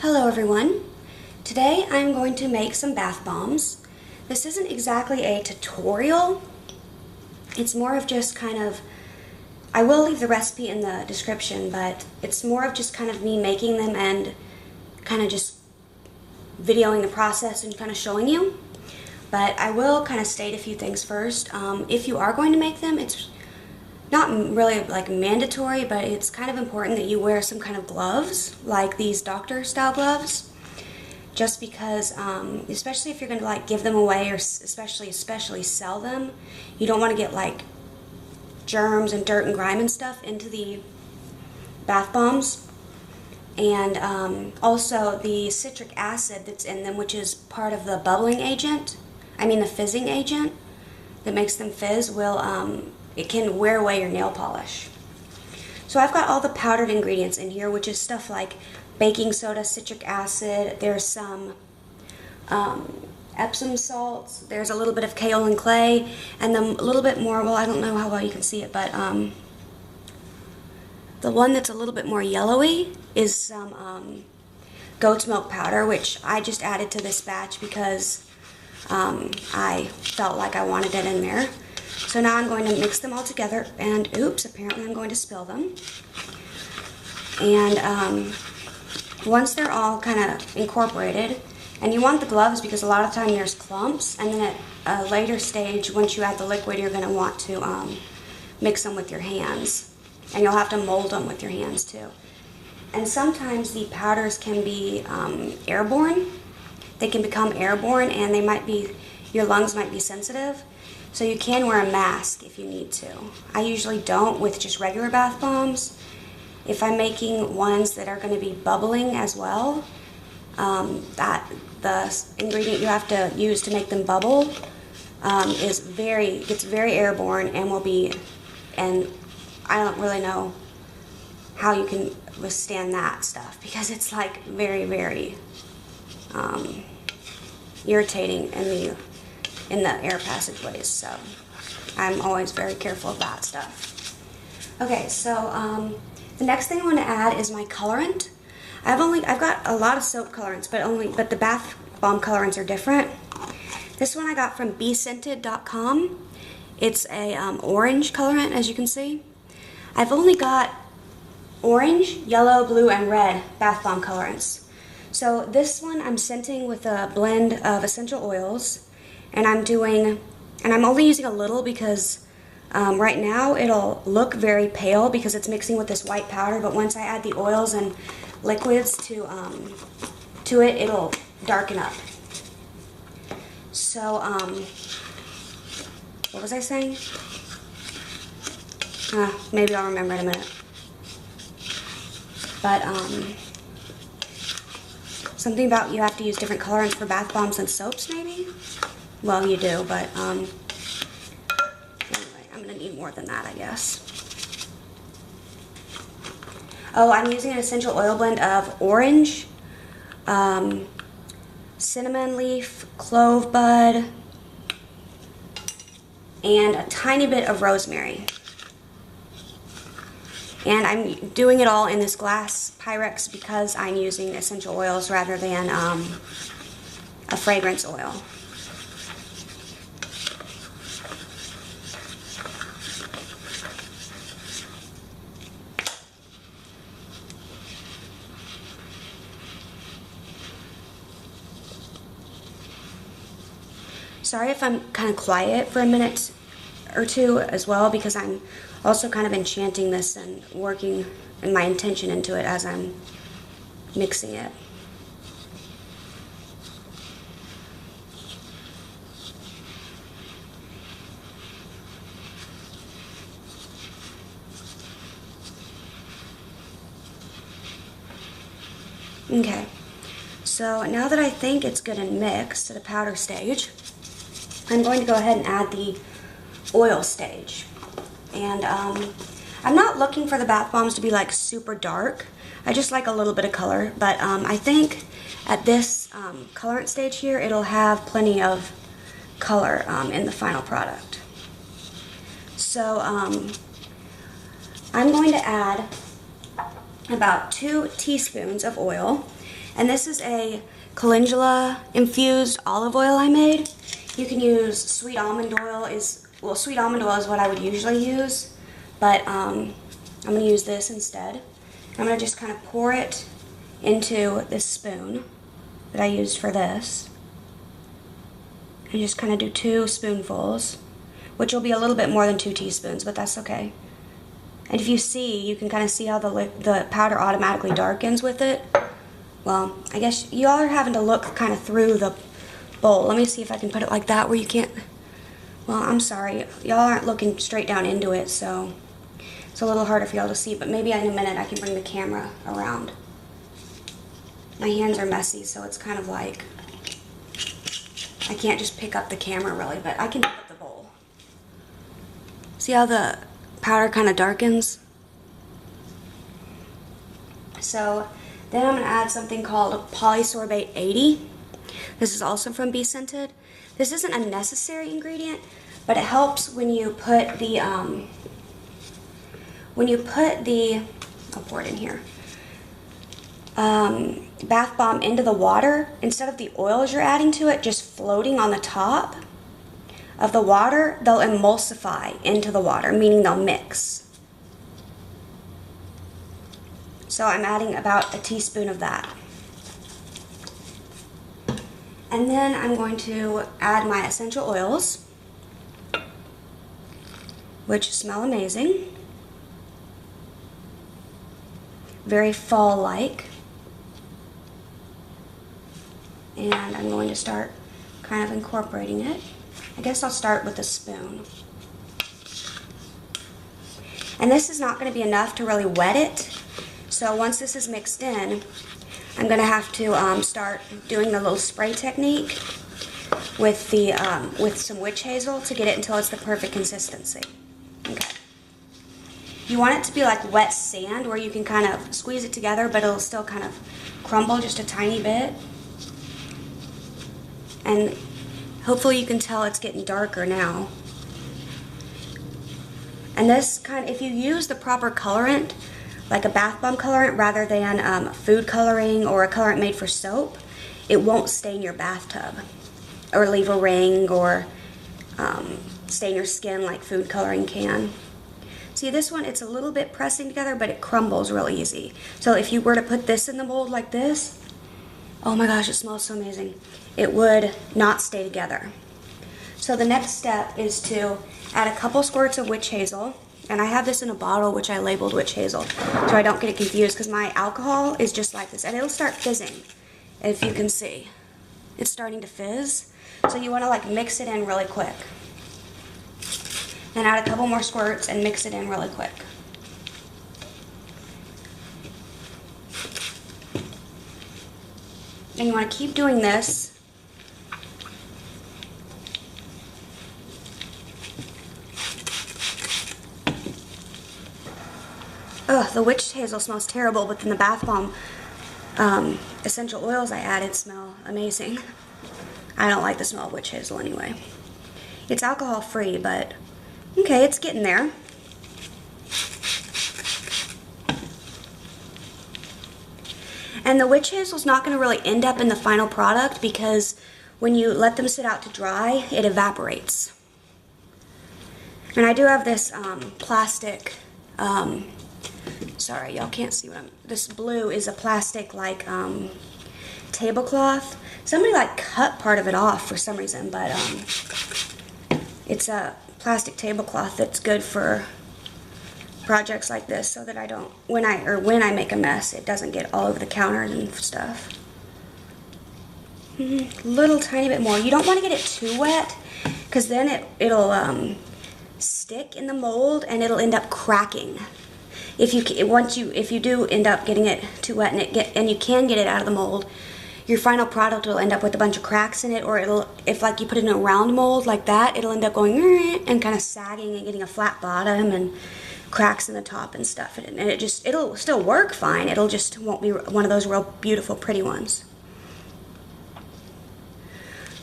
Hello everyone. Today I'm going to make some bath bombs. This isn't exactly a tutorial. It's more of just kind of, I will leave the recipe in the description, but it's more of just kind of me making them and kind of just videoing the process and kind of showing you. But I will kind of state a few things first. If you are going to make them, it's not really like mandatory, but it's kind of important that you wear some kind of gloves, like these doctor style gloves, just because, especially if you're going to like give them away or especially sell them, you don't want to get like germs and dirt and grime and stuff into the bath bombs. And also the citric acid that's in them, which is part of the bubbling agent, the fizzing agent that makes them fizz, will it can wear away your nail polish. So I've got all the powdered ingredients in here, which is stuff like baking soda, citric acid, there's some Epsom salts, there's a little bit of kaolin clay, and then a little bit more, well, I don't know how well you can see it, but the one that's a little bit more yellowy is some goat's milk powder, which I just added to this batch because I felt like I wanted it in there. So now I'm going to mix them all together, and oops, apparently I'm going to spill them. And once they're all kind of incorporated, and you want the gloves because a lot of time there's clumps, and then at a later stage, once you add the liquid, you're going to want to mix them with your hands. And you'll have to mold them with your hands too. And sometimes the powders can be airborne. They can become airborne, and they might be, your lungs might be sensitive. So you can wear a mask if you need to. I usually don't with just regular bath bombs. If I'm making ones that are going to be bubbling as well, that the ingredient you have to use to make them bubble gets very airborne and will be, and I don't really know how you can withstand that stuff because it's like very, very irritating in the air passageways, so I'm always very careful of that stuff. Okay, so the next thing I want to add is my colorant. I've got a lot of soap colorants, but the bath bomb colorants are different. This one I got from bescented.com. It's a orange colorant, as you can see. I've only got orange, yellow, blue, and red bath bomb colorants. So this one I'm scenting with a blend of essential oils. And I'm only using a little because right now it'll look very pale because it's mixing with this white powder, but once I add the oils and liquids to it, it'll darken up. So, what was I saying? Maybe I'll remember in a minute. But, something about you have to use different colorants for bath bombs and soaps, maybe? Well, you do, but anyway, I'm going to need more than that, I guess. Oh, I'm using an essential oil blend of orange, cinnamon leaf, clove bud, and a tiny bit of rosemary. And I'm doing it all in this glass Pyrex because I'm using essential oils rather than a fragrance oil. Sorry if I'm kind of quiet for a minute or two as well, because I'm also kind of enchanting this and working in my intention into it as I'm mixing it. Okay, so now that I think it's good and mixed to the powder stage, I'm going to go ahead and add the oil stage. And I'm not looking for the bath bombs to be like super dark. I just like a little bit of color, but I think at this colorant stage here, it'll have plenty of color in the final product. So I'm going to add about 2 teaspoons of oil, And this is a calendula infused olive oil I made. You can use sweet almond oil. Well, sweet almond oil is what I would usually use, but I'm going to use this instead. I'm going to just kind of pour it into this spoon that I used for this. And just kind of do 2 spoonfuls, which will be a little bit more than 2 teaspoons, but that's okay. And if you see, you can kind of see how the powder automatically darkens with it. Well, I guess y'all are having to look kind of through the bowl. Let me see if I can put it like that where you can't. Well, I'm sorry. Y'all aren't looking straight down into it, so it's a little harder for y'all to see, but maybe in a minute I can bring the camera around. My hands are messy, so it's kind of like I can't just pick up the camera really, but I can pick up the bowl. See how the powder kind of darkens? So then I'm going to add something called Polysorbate 80. This is also from Be Scented. This isn't a necessary ingredient, but it helps when you put the I'll pour it in here, bath bomb into the water. Instead of the oils you're adding to it just floating on the top of the water, they'll emulsify into the water, meaning they'll mix. So I'm adding about a teaspoon of that. And then I'm going to add my essential oils, which smell amazing. Very fall-like. And I'm going to start kind of incorporating it. I guess I'll start with a spoon. And this is not going to be enough to really wet it. So once this is mixed in, I'm going to have to start doing the little spray technique with the with some witch hazel to get it until it's the perfect consistency. Okay. You want it to be like wet sand where you can kind of squeeze it together, but it'll still kind of crumble just a tiny bit. And hopefully you can tell it's getting darker now. And this kind of, if you use the proper colorant, like a bath bomb colorant rather than food coloring or a colorant made for soap, it won't stain your bathtub or leave a ring or stain your skin like food coloring can. See, this one, it's a little bit pressing together, but it crumbles real easy. So if you were to put this in the mold like this, oh my gosh, it smells so amazing. It would not stay together. So the next step is to add a couple squirts of witch hazel. And I have this in a bottle, which I labeled witch hazel, so I don't get it confused, because my alcohol is just like this. And it'll start fizzing, if you can see. It's starting to fizz. So you want to like mix it in really quick. Then add a couple more squirts and mix it in really quick. And you want to keep doing this. Ugh, the witch hazel smells terrible, but then the bath bomb essential oils I added smell amazing. I don't like the smell of witch hazel anyway. It's alcohol free, but okay, it's getting there. And the witch hazel's not going to really end up in the final product because when you let them sit out to dry, it evaporates. And I do have this plastic, sorry, y'all can't see what this blue is a plastic like tablecloth. Somebody like cut part of it off for some reason, but it's a plastic tablecloth that's good for projects like this, so that I don't, when I make a mess, it doesn't get all over the counters and stuff. Little tiny bit more. You don't want to get it too wet, because then it'll stick in the mold and it'll end up cracking. If you do end up getting it too wet and you can get it out of the mold, your final product will end up with a bunch of cracks in it, or if like you put it in a round mold like that, it'll end up going and kind of sagging and getting a flat bottom and cracks in the top and stuff, and it'll still work fine. It'll just won't be one of those real beautiful, pretty ones.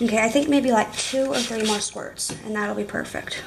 Okay, I think maybe like 2 or 3 more squirts, and that'll be perfect.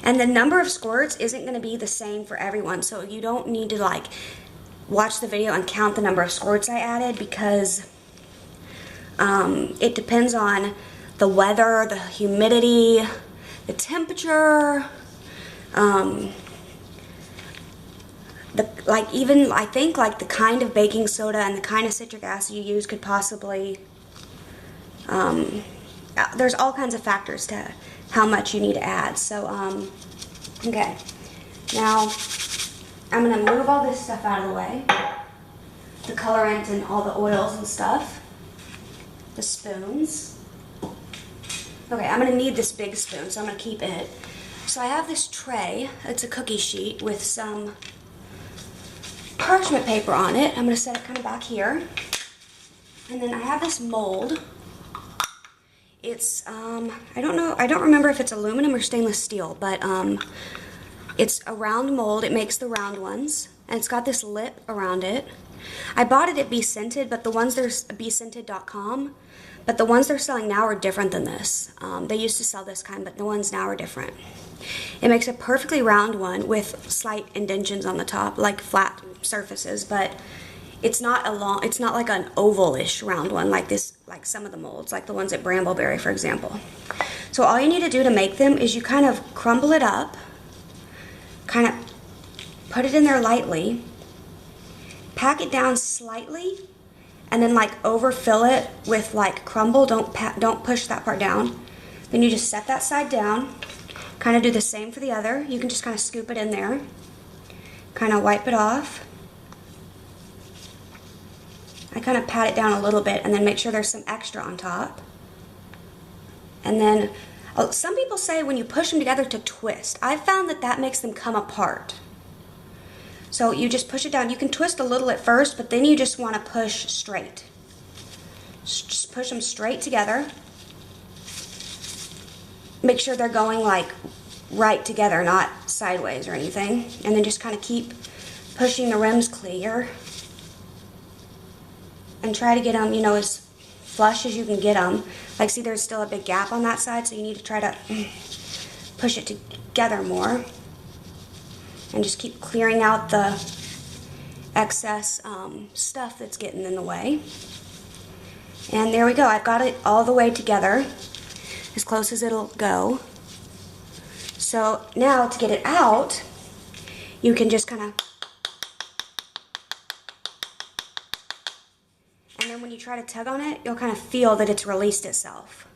And the number of squirts isn't going to be the same for everyone, so you don't need to like watch the video and count the number of squirts I added, because it depends on the weather, the humidity, the temperature, I think like the kind of baking soda and the kind of citric acid you use could possibly, there's all kinds of factors to how much you need to add. So, okay, now I'm going to move all this stuff out of the way, the colorant and all the oils and stuff, the spoons. Okay, I'm going to need this big spoon, so I'm going to keep it. So I have this tray, it's a cookie sheet with some parchment paper on it. I'm going to set it kind of back here. And then I have this mold. It's, I don't remember if it's aluminum or stainless steel, but it's a round mold. It makes the round ones, and it's got this lip around it. I bought it at Be Scented, but the ones there's bescented.com, but the ones they're selling now are different than this. They used to sell this kind, but the ones now are different. It makes a perfectly round one with slight indentions on the top, like flat surfaces, but it's not like an oval-ish round one like this, like some of the molds, like the ones at Brambleberry, for example. So all you need to do to make them is you kind of crumble it up, kind of put it in there lightly, pack it down slightly, and then like overfill it with like crumble. Don't push that part down. Then you just set that side down. Kind of do the same for the other. You can just kind of scoop it in there, kind of wipe it off. I kind of pat it down a little bit and then make sure there's some extra on top. And then, some people say when you push them together to twist. I've found that that makes them come apart. So you just push it down. You can twist a little at first, but then you just want to push straight. Just push them straight together. Make sure they're going like right together, not sideways or anything. And then just kind of keep pushing the rims clear. And try to get them, you know, as flush as you can get them. Like, see, there's still a big gap on that side, so you need to try to push it together more. And just keep clearing out the excess stuff that's getting in the way. And there we go. I've got it all the way together, as close as it'll go. So now to get it out, you can just kind of, and then when you try to tug on it, you'll kind of feel that it's released itself.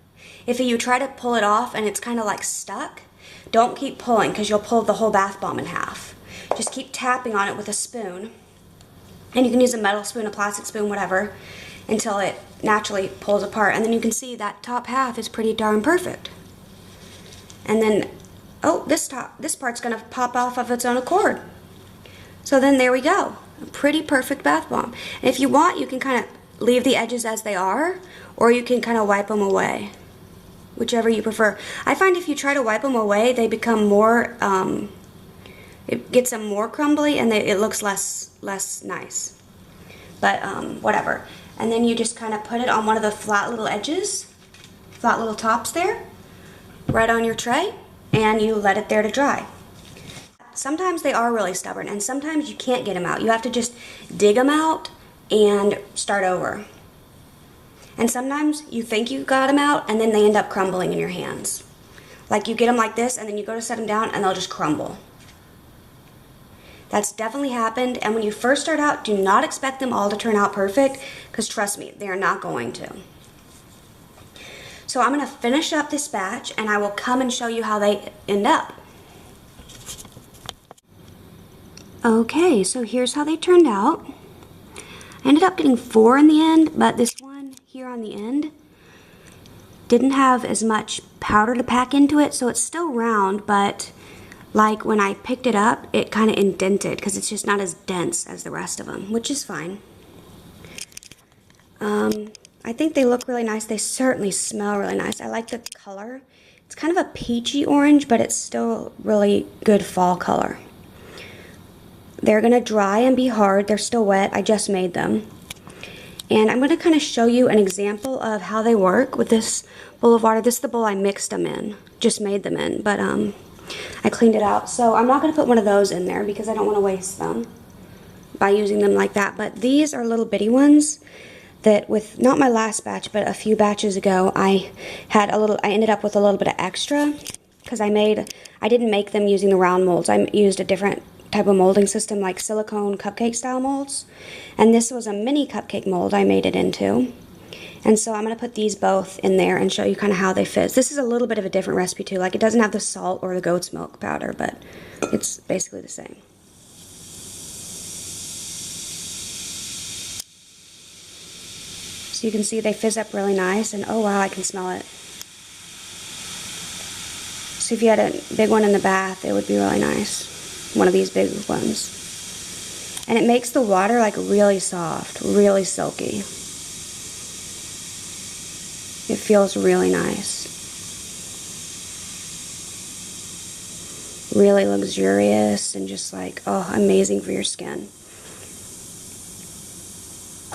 If you try to pull it off and it's kind of like stuck, don't keep pulling, because you'll pull the whole bath bomb in half. Just keep tapping on it with a spoon, and you can use a metal spoon, a plastic spoon, whatever, until it naturally pulls apart. And then you can see that top half is pretty darn perfect. And then, oh, this part's gonna pop off of its own accord. So then there we go, a pretty perfect bath bomb. And if you want, you can kind of leave the edges as they are, or you can kind of wipe them away, whichever you prefer. I find if you try to wipe them away, they become more, it gets them more crumbly, and it looks less nice. But whatever. And then you just kind of put it on one of the flat little edges, flat little tops there, right on your tray, and you let it there to dry. Sometimes they are really stubborn, and sometimes you can't get them out. You have to just dig them out and start over. And sometimes you think you got them out, and then they end up crumbling in your hands. Like, you get them like this, and then you go to set them down, and they'll just crumble. That's definitely happened, and when you first start out, do not expect them all to turn out perfect, because trust me, they are not going to. So I'm going to finish up this batch, and I will come and show you how they end up. Okay, so here's how they turned out. I ended up getting 4 in the end, but this one here on the end didn't have as much powder to pack into it, so it's still round, but like when I picked it up, it kind of indented because it's just not as dense as the rest of them, which is fine. I think they look really nice. They certainly smell really nice. I like the color. It's kind of a peachy orange, but it's still really good fall color. They're going to dry and be hard. They're still wet. I just made them. And I'm going to kind of show you an example of how they work with this bowl of water. This is the bowl I mixed them in, just made them in. But I cleaned it out. So I'm not going to put one of those in there because I don't want to waste them by using them like that. But these are little bitty ones that with, not my last batch, but a few batches ago, I ended up with a little bit of extra because I didn't make them using the round molds. I used a different type of molding system, like silicone cupcake style molds. And this was a mini cupcake mold I made it into. And so I'm going to put these both in there and show you kind of how they fit. This is a little bit of a different recipe too. Like, it doesn't have the salt or the goat's milk powder, but it's basically the same. So you can see they fizz up really nice, and oh wow, I can smell it. So if you had a big one in the bath, it would be really nice. One of these big ones. And it makes the water like really soft, really silky. It feels really nice. Really luxurious and just like, oh, amazing for your skin.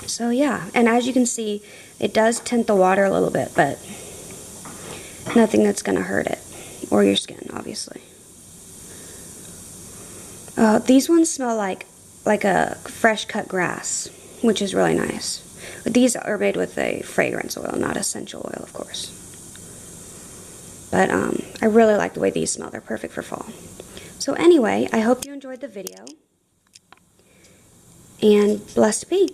So yeah, and as you can see, it does tint the water a little bit, but nothing that's going to hurt it. Or your skin, obviously. These ones smell like a fresh cut grass, which is really nice. But these are made with a fragrance oil, not essential oil, of course. But I really like the way these smell. They're perfect for fall. So anyway, I hope you enjoyed the video. And blessed be.